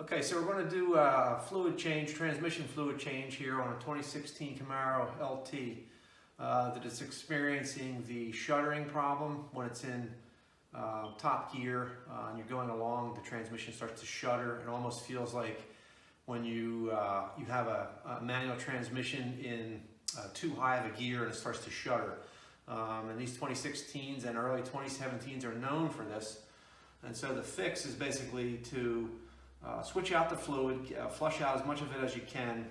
Okay, so we're going to do a fluid change, transmission fluid change here on a 2016 Camaro LT that is experiencing the shuddering problem when it's in top gear and you're going along, the transmission starts to shudder. It almost feels like when you have a manual transmission in too high of a gear and it starts to shudder. And these 2016s and early 2017s are known for this. And so the fix is basically to switch out the fluid, flush out as much of it as you can.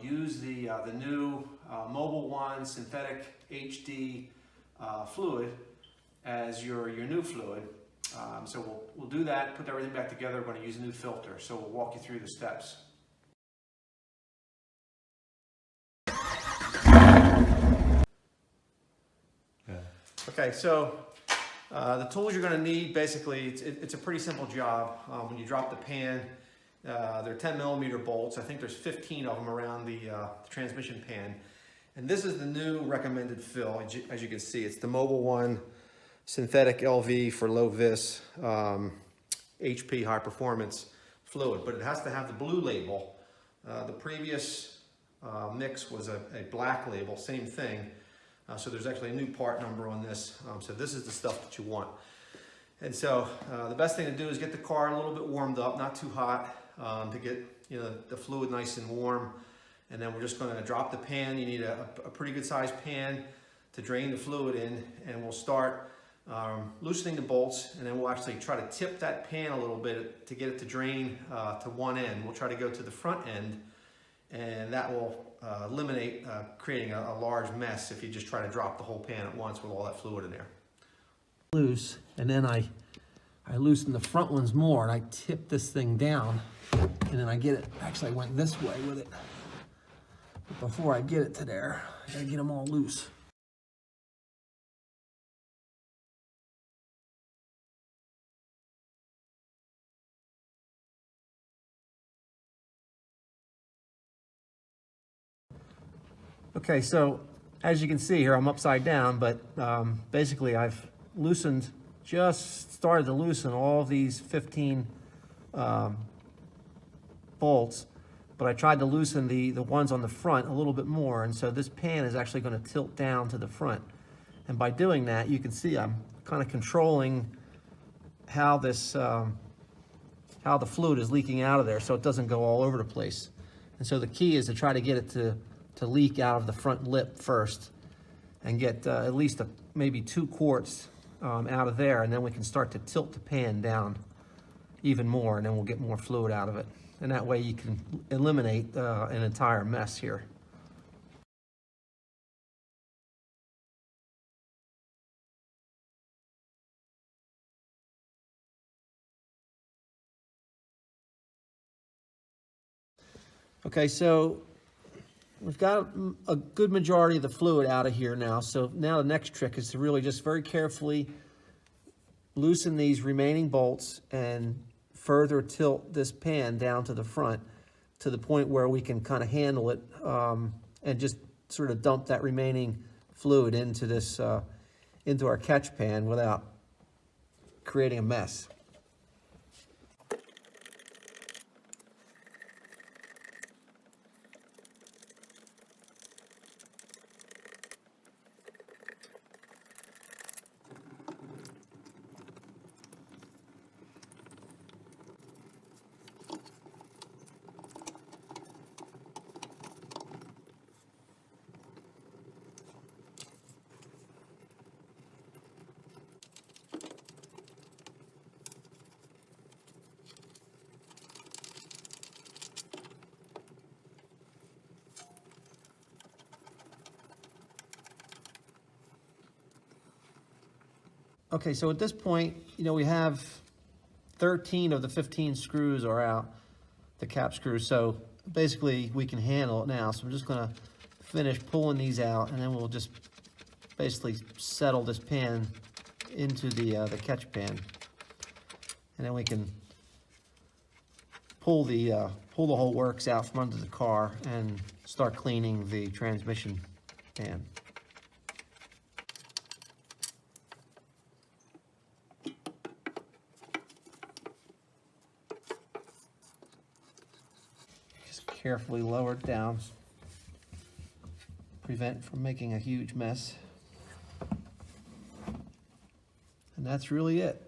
Use the new Mobil 1 synthetic HD fluid as your new fluid. So we'll do that, put everything back together. We're going to use a new filter. So we'll walk you through the steps. Okay, so the tools you're going to need, basically, it's a pretty simple job. When you drop the pan, they're 10mm bolts. I think there's 15 of them around the transmission pan. And this is the new recommended fill. As you can see, it's the Mobil 1 synthetic LV for low vis HP high performance fluid, but it has to have the blue label. The previous mix was a black label, same thing. So there's actually a new part number on this. So this is the stuff that you want. And so the best thing to do is get the car a little bit warmed up, not too hot, to get the fluid nice and warm. And then we're just going to drop the pan. You need a pretty good sized pan to drain the fluid in, and we'll start loosening the bolts, and then we'll actually try to tip that pan a little bit to get it to drain to one end. We'll try to go to the front end, and that will eliminate creating a large mess if you just try to drop the whole pan at once with all that fluid in there. Loose, and then I loosen the front ones more, and I tip this thing down, and then I get it. Actually, I went this way with it. But before I get it to there, I gotta get them all loose. Okay, so as you can see here, I'm upside down, but basically I've started to loosen all of these 15 bolts, but I tried to loosen the ones on the front a little bit more, and so this pan is actually going to tilt down to the front. And by doing that, you can see I'm kind of controlling how how the fluid is leaking out of there so it doesn't go all over the place. And so the key is to try to get it to leak out of the front lip first and get at least maybe 2 quarts out of there, and then we can start to tilt the pan down even more, and then we'll get more fluid out of it. And that way you can eliminate an entire mess here. Okay, so we've got a good majority of the fluid out of here now. So now the next trick is to really just very carefully loosen these remaining bolts and further tilt this pan down to the front to the point where we can kind of handle it and just sort of dump that remaining fluid into this into our catch pan without creating a mess. Okay, so at this point, we have 13 of the 15 screws are out, the cap screws. So basically we can handle it now. So I'm just gonna finish pulling these out, and then we'll just basically settle this pan into the catch pan. And then we can pull the whole works out from under the car and start cleaning the transmission pan. carefully lower it down, prevent from making a huge mess. And that's really it.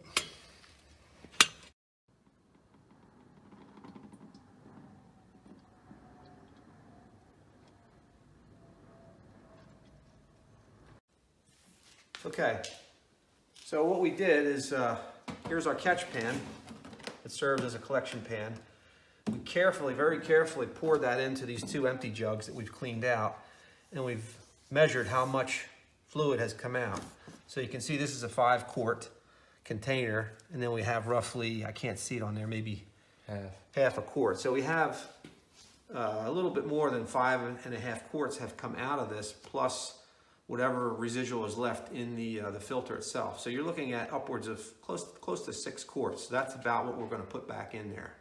Okay, so what we did is, here's our catch pan. It served as a collection pan. We carefully, very carefully poured that into these two empty jugs that we've cleaned out, and we've measured how much fluid has come out. So you can see this is a 5-quart container, and then we have roughly, I can't see it on there, maybe half a quart. So we have a little bit more than 5.5 quarts have come out of this, plus whatever residual is left in the filter itself. So you're looking at upwards of close to 6 quarts. So that's about what we're going to put back in there.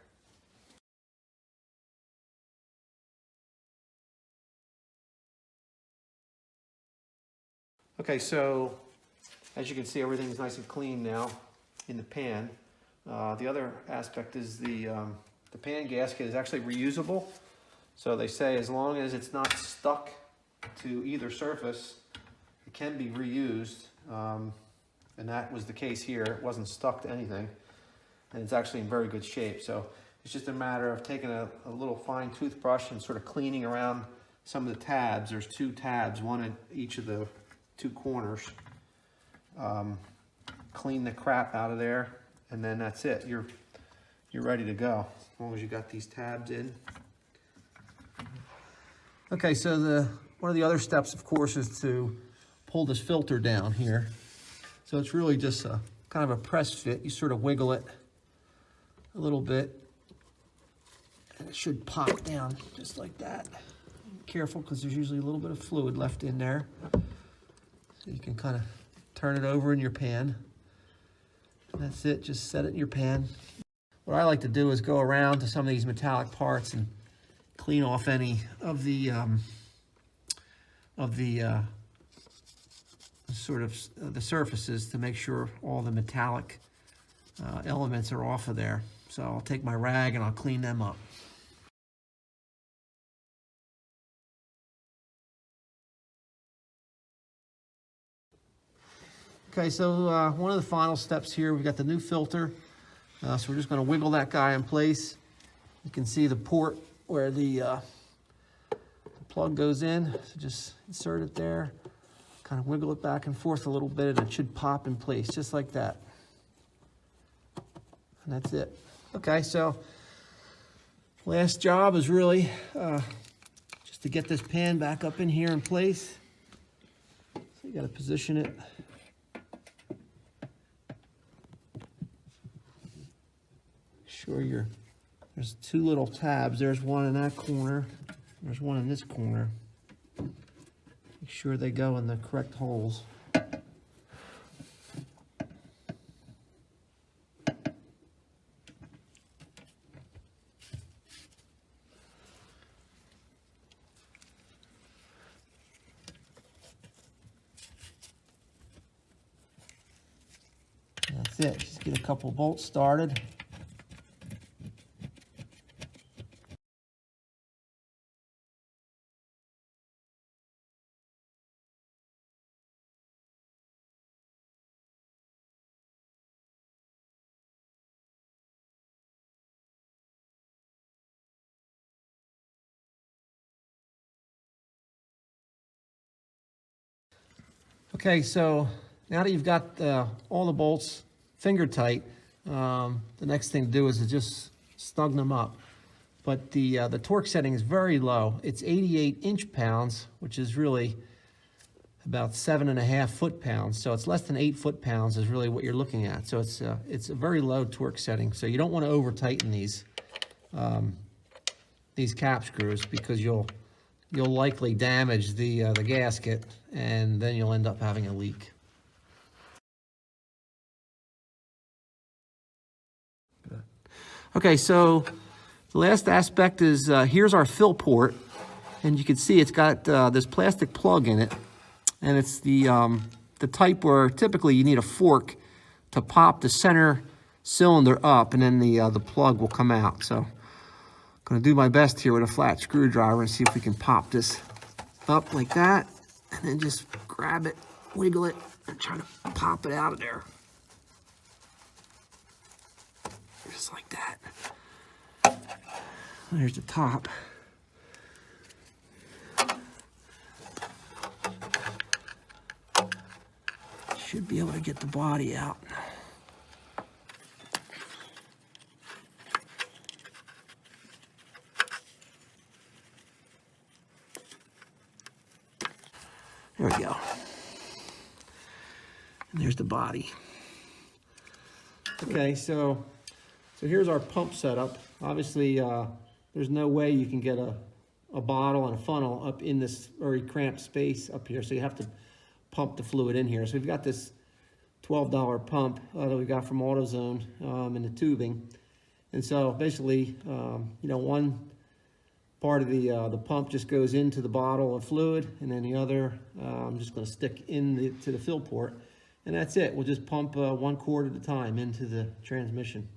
Okay, so as you can see, everything's nice and clean now in the pan. The other aspect is the pan gasket is actually reusable. So they say as long as it's not stuck to either surface, it can be reused, and that was the case here. It wasn't stuck to anything, and it's actually in very good shape. So it's just a matter of taking a little fine toothbrush and sort of cleaning around some of the tabs. There's 2 tabs, one at each of the 2 corners. Clean the crap out of there, and then that's it. You're ready to go, as long as you got these tabs in. Okay, so one of the other steps, of course, is to pull this filter down here. So it's really just a kind of a press fit. You sort of wiggle it a little bit, and it should pop down just like that. Careful, because there's usually a little bit of fluid left in there. So you can kind of turn it over in your pan. And that's it, just set it in your pan. What I like to do is go around to some of these metallic parts and clean off any of the sort of the surfaces to make sure all the metallic elements are off of there. So I'll take my rag and I'll clean them up. Okay, so one of the final steps here, we've got the new filter. So we're just going to wiggle that guy in place. You can see the port where the plug goes in. So just insert it there, kind of wiggle it back and forth a little bit, and it should pop in place just like that. And that's it. Okay, so last job is really just to get this pan back up in here in place. So you got to position it. Sure there's 2 little tabs. There's one in that corner. There's one in this corner. Make sure they go in the correct holes. That's it. Just get a couple bolts started. Okay, so now that you've got all the bolts finger tight, the next thing to do is to just snug them up. But the torque setting is very low. It's 88 inch-pounds, which is really about 7.5 foot-pounds. So it's less than 8 foot-pounds is really what you're looking at. So it's a very low torque setting. So you don't want to over-tighten these cap screws, because you'll likely damage the gasket, and then you'll end up having a leak. Okay, so the last aspect is here's our fill port, and you can see it's got this plastic plug in it, and it's the type where typically you need a fork to pop the center cylinder up, and then the plug will come out. So Gonna do my best here with a flat screwdriver and see if we can pop this up like that, and then just grab it, wiggle it, and try to pop it out of there. Just like that. There's the top. Should be able to get the body out. There we go. And there's the body. Okay, so here's our pump setup. Obviously, there's no way you can get a bottle and a funnel up in this very cramped space up here, so you have to pump the fluid in here. So we've got this $12 pump that we got from AutoZone in the tubing. And so basically, you know, one part of the pump just goes into the bottle of fluid, and then the other I'm just going to stick to the fill port, and that's it. We'll just pump 1 quart at a time into the transmission.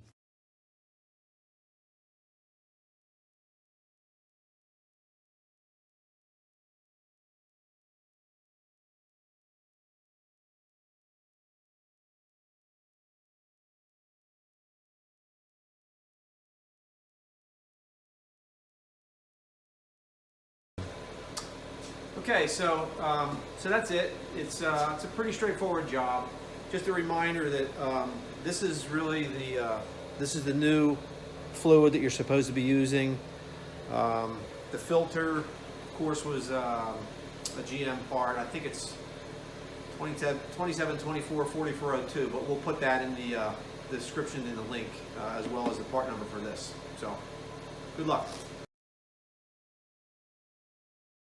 Okay, so that's it. It's a pretty straightforward job. Just a reminder that this is really the new fluid that you're supposed to be using. The filter, of course, was a GM part. I think it's 2724 4402, but we'll put that in the description in the link as well as the part number for this. So, good luck.